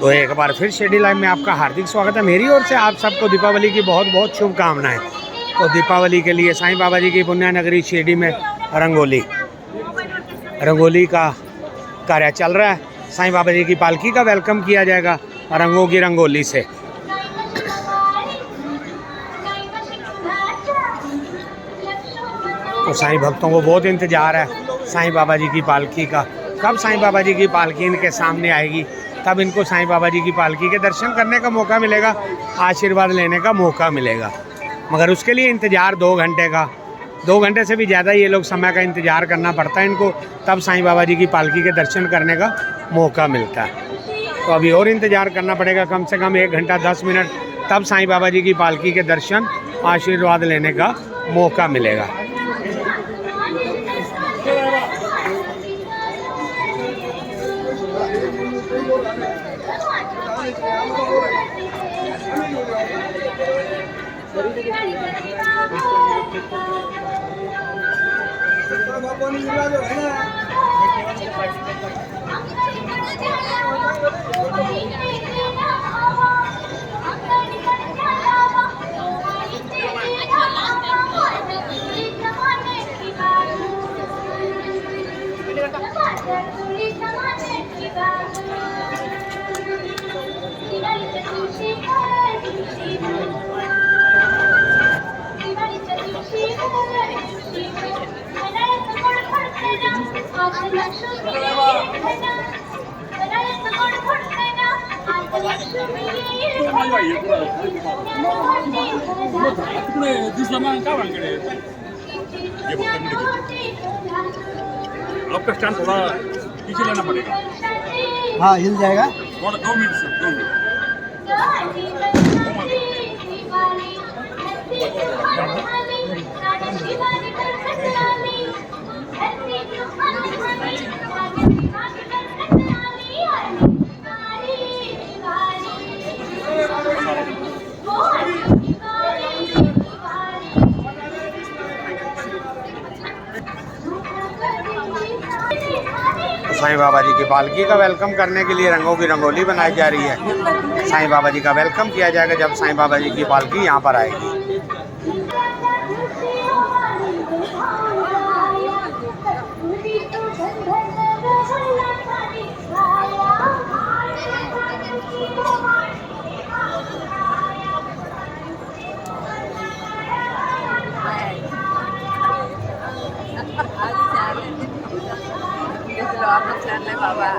तो एक बार फिर शिरडी लाइव में आपका हार्दिक स्वागत है। मेरी ओर से आप सबको दीपावली की बहुत बहुत शुभकामनाएं। तो दीपावली के लिए साईं बाबा जी की पुण्य नगरी शिरडी में रंगोली का कार्य चल रहा है। साईं बाबा जी की पालकी का वेलकम किया जाएगा रंगों की रंगोली से। तो साईं भक्तों को बहुत इंतजार है साईं बाबा जी की पालकी का। कब साईं बाबा जी की पालकी इनके सामने आएगी तब इनको साईं बाबा जी की पालकी के दर्शन करने का मौका मिलेगा, आशीर्वाद लेने का मौका मिलेगा। मगर उसके लिए इंतज़ार 2 घंटे का, 2 घंटे से भी ज़्यादा ये लोग समय का इंतज़ार करना पड़ता है इनको, तब साईं बाबा जी की पालकी के दर्शन करने का मौका मिलता है। तो अभी और इंतज़ार करना पड़ेगा कम से कम 1 घंटा 10 मिनट, तब साईं बाबा जी की पालकी के दर्शन आशीर्वाद लेने का मौका मिलेगा। आपका स्टैंड थोड़ा पीछे लेना पड़ेगा। हाँ हिल जाएगा। 2 मिनट से 2 मिनट। साईं बाबा जी की पालकी का वेलकम करने के लिए रंगों की रंगोली बनाई जा रही है। साईं बाबा जी का वेलकम किया जाएगा जब साईं बाबा जी की पालकी यहाँ पर आएगी। बाबा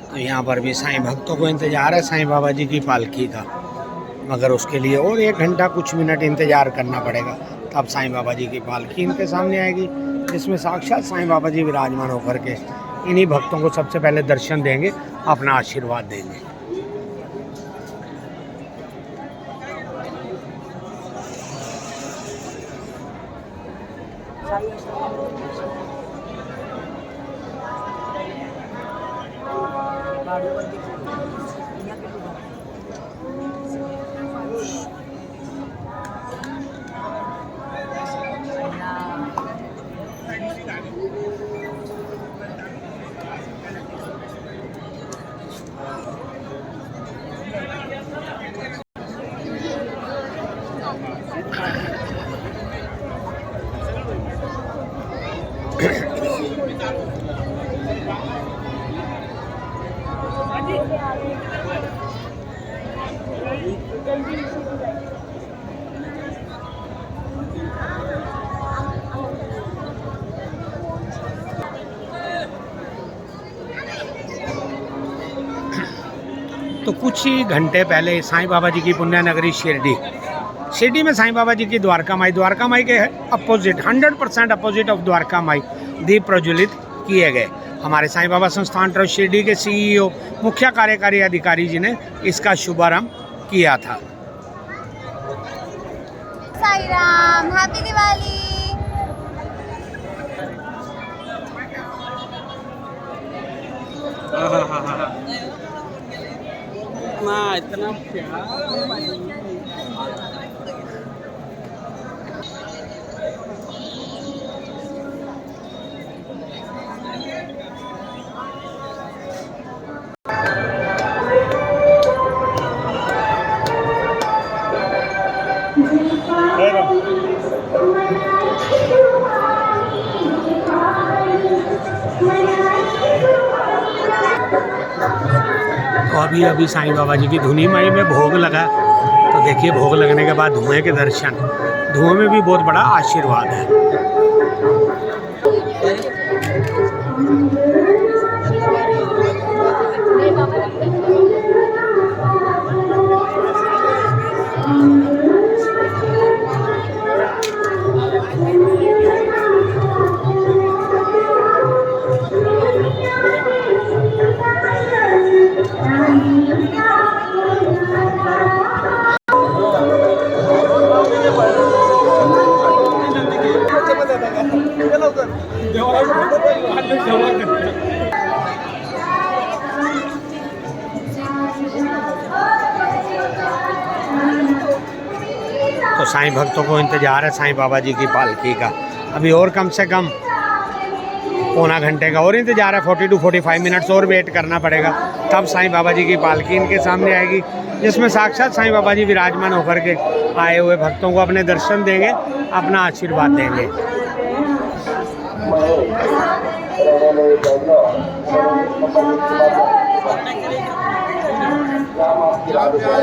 तो यहाँ पर भी साईं भक्तों को इंतज़ार है साईं बाबा जी की पालकी का, मगर उसके लिए और 1 घंटा कुछ मिनट इंतज़ार करना पड़ेगा, तब साईं बाबा जी की पालकी इनके सामने आएगी, जिसमें साक्षात साईं बाबा जी विराजमान होकर के इन्हीं भक्तों को सबसे पहले दर्शन देंगे, अपना आशीर्वाद देंगे। तो कुछ ही घंटे पहले साईं बाबा जी की पुण्य नगरी शिरडी में साईं बाबा जी की द्वारका माई के अपोजिट 100% अपोजिट ऑफ द्वारका माई दीप प्रज्वलित किए गए। हमारे साईं बाबा संस्थान ट्रस्ट शिरडी के CEO मुख्य कार्यकारी अधिकारी जी ने इसका शुभारंभ किया था। साई राम, हैप्पी दिवाली। इतना तो अभी साईं बाबा जी की धुनी मई में भोग लगा। तो देखिए भोग लगने के बाद धुएं के दर्शन, धुएं में भी बहुत बड़ा आशीर्वाद है। तो साईं भक्तों को इंतज़ार है साईं बाबा जी की पालकी का। अभी और कम से कम पौना घंटे का और इंतज़ार है। 40 to 45 मिनट्स और वेट करना पड़ेगा, तब साईं बाबा जी की पालकी इनके सामने आएगी, जिसमें साक्षात साईं बाबा जी विराजमान होकर के आए हुए भक्तों को अपने दर्शन देंगे, अपना आशीर्वाद देंगे।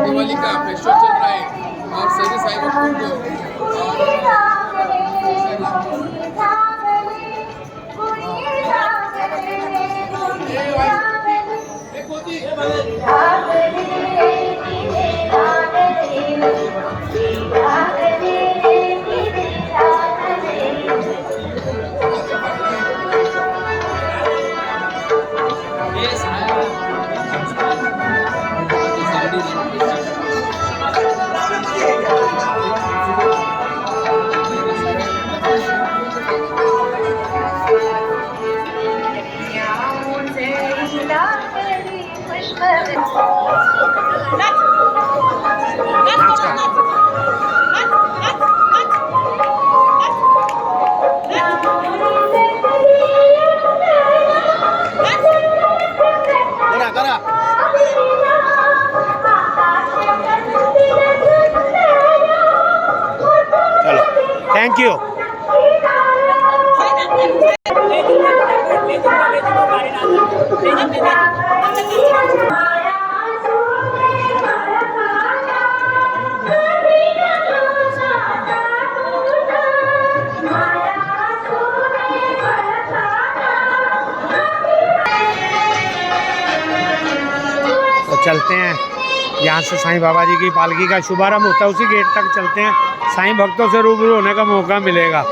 दिवाली का फेस्टिवल चल रहा है और सभी साईं भक्तों थैंक यू। तो चलते हैं, यहाँ से साईं बाबा जी की पालकी का शुभारंभ होता है, उसी गेट तक चलते हैं। साईं भक्तों से रूबरू होने का मौका मिलेगा।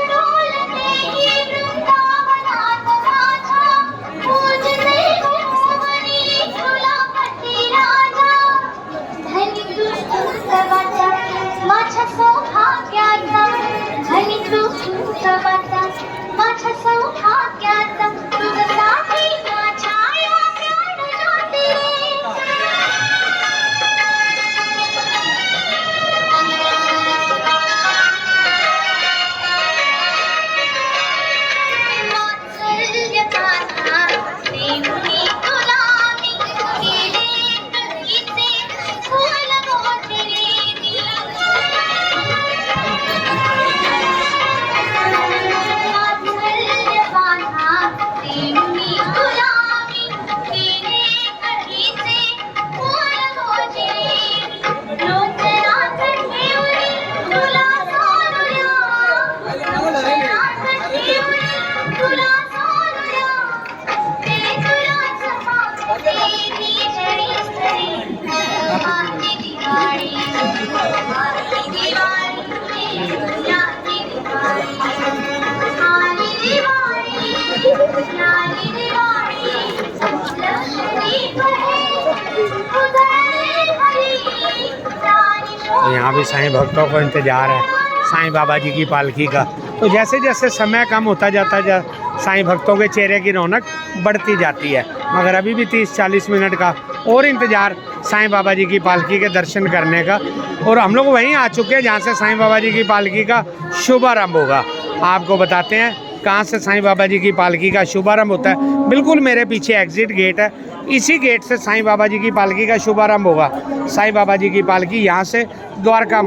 तो यहाँ भी साईं भक्तों को इंतज़ार है साईं बाबा जी की पालकी का। तो जैसे जैसे समय कम होता जाता है साईं भक्तों के चेहरे की रौनक बढ़ती जाती है, मगर अभी भी 30-40 मिनट का और इंतज़ार साईं बाबा जी की पालकी के दर्शन करने का। और हम लोग वहीं आ चुके हैं जहाँ से साईं बाबा जी की पालकी का शुभारंभ होगा। आपको बताते हैं कहाँ से साईं बाबा जी की पालकी का शुभारंभ होता है। बिल्कुल मेरे पीछे एग्ज़िट गेट है, इसी गेट से साईं बाबा जी की पालकी का शुभारंभ होगा। साईं बाबा जी की पालकी यहाँ से द्वारका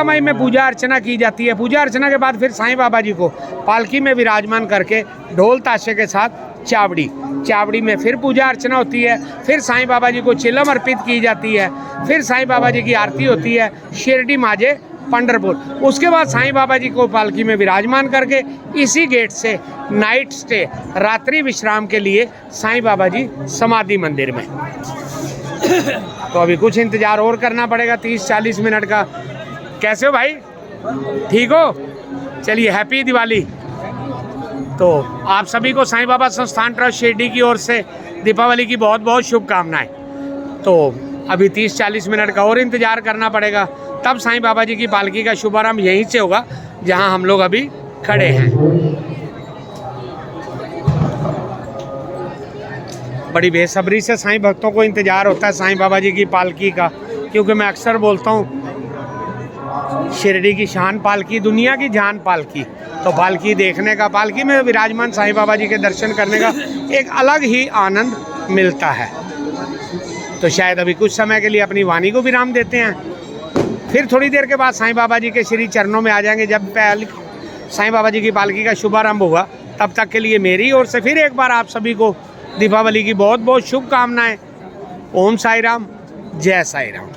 माई में पूजा अर्चना की जाती है। पूजा अर्चना के बाद फिर साईं बाबा जी को पालकी में विराजमान करके ढोल ताशे के साथ चावड़ी में फिर पूजा अर्चना होती है। फिर साईं बाबा जी को चिलम अर्पित की जाती है। फिर साईं बाबा जी की आरती होती है शिरडी माजे पंढरपुर। उसके बाद साईं बाबा जी को पालकी में विराजमान करके इसी गेट से नाइट स्टे रात्रि विश्राम के लिए साईं बाबा जी समाधि मंदिर में। तो अभी कुछ इंतज़ार और करना पड़ेगा 30-40 मिनट का। कैसे हो भाई, ठीक हो? चलिए हैप्पी दिवाली। तो आप सभी को साईं बाबा संस्थान ट्रस्ट शिरडी की ओर से दीपावली की बहुत बहुत शुभकामनाएं। तो अभी 30-40 मिनट का और इंतज़ार करना पड़ेगा, तब साईं बाबा जी की पालकी का शुभारंभ यहीं से होगा जहां हम लोग अभी खड़े हैं। बड़ी बेसब्री से साईं भक्तों को इंतज़ार होता है साईं बाबा जी की पालकी का, क्योंकि मैं अक्सर बोलता हूँ शिरडी की शान पालकी, दुनिया की जान पालकी। तो पालकी देखने का, पालकी में विराजमान साईं बाबा जी के दर्शन करने का एक अलग ही आनंद मिलता है। तो शायद अभी कुछ समय के लिए अपनी वाणी को विराम देते हैं, फिर थोड़ी देर के बाद साईं बाबा जी के श्री चरणों में आ जाएंगे जब साईं बाबा जी की पालकी का शुभारंभ होगा। तब तक के लिए मेरी ओर से फिर एक बार आप सभी को दीपावली की बहुत बहुत शुभकामनाएं। ओम साई राम, जय साई राम।